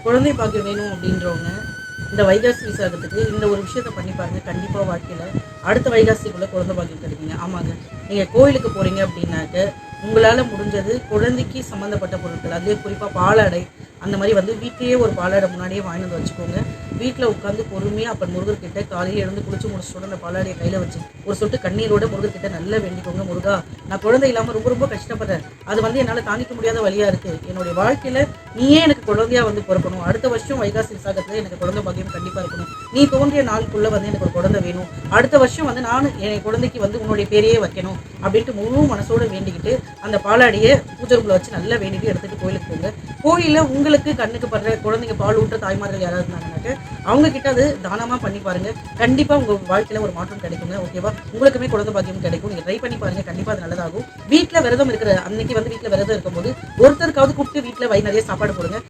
குழந்தை பாக்கியம் வேணும் அப்படின்றவங்க இந்த வைகாசி விசாகத்துக்கு இந்த ஒரு விஷயத்த பண்ணி பாருங்க. கண்டிப்பாக வாழ்க்கையில் அடுத்த வைகாசிக்குள்ளே குழந்தை பாக்கியம் கிடைக்குங்க. ஆமாங்க, நீங்கள் கோயிலுக்கு போகிறீங்க அப்படின்னாக்க உங்களால் முடிஞ்சது குழந்தைக்கு சம்மந்தப்பட்ட பொருட்கள், அதே குறிப்பாக பாலாடை அந்த மாதிரி வந்து வீட்லேயே ஒரு பாலாடை முன்னாடியே வாங்கி வந்து வச்சுக்கோங்க. வீட்டில் உட்காந்து பொறுமையாக அப்போ முருகர்கிட்ட காலையில் எழுந்து குளிச்சு முடிச்சோட அந்த பாலாடையை கையில் வச்சு ஒரு சொட்டு கண்ணீரோட முருகர்கிட்ட நல்லா வேண்டிக்கோங்க. முருகா, நான் குழந்தை இல்லாமல் ரொம்ப ரொம்ப கஷ்டப்படுறேன். அது வந்து என்னால் தாங்கிக்க முடியாத வழியாக இருக்குது. என்னுடைய வாழ்க்கையில் நீயே எனக்கு குழந்தையாக வந்து பிறக்கணும். அடுத்த வருஷம் வைகாசி விசாகத்தில் எனக்கு குழந்தை பாக்கியம் கண்டிப்பாக இருக்கணும். நீ தோன்றிய நாளுக்குள்ளே வந்து எனக்கு ஒரு குழந்தை வேணும். அடுத்த வருஷம் வந்து நான் என் குழந்தைக்கு வந்து உன்னுடைய பேரையே வைக்கணும் அப்படின்ட்டு முழு மனசோடு வேண்டிக்கிட்டு அந்த பாலாடியை பூஜை ரூமில் வச்சு நல்லா வேண்டிட்டு எடுத்துகிட்டு கோயிலுக்கு போங்க. கோயிலில் உங்களுக்கு கண்ணுக்கு படுற குழந்தைங்க பால் ஊற்ற தாய்மார்கள் யாராவது இருந்தாங்கன்னாக்க அவங்க கிட்ட அது தானமாக பண்ணி பாருங்க. கண்டிப்பாக உங்கள் வாழ்க்கையில் ஒரு மாற்றம் கிடைக்குங்க. ஓகேவா? உங்களுக்குமே குழந்தை பாக்கியம் கிடைக்கும். நீங்கள் ட்ரை பண்ணி பாருங்க. கண்டிப்பாக அது நல்லதாகும். வீட்டில் விரதம் இருக்கிற அன்னைக்கு வந்து வீட்டில் விரதம் இருக்கும்போது ஒருத்தருக்காவது கூப்பிட்டு வீட்டில் வயிறு நிறைய சாப்பாடு போடுங்க.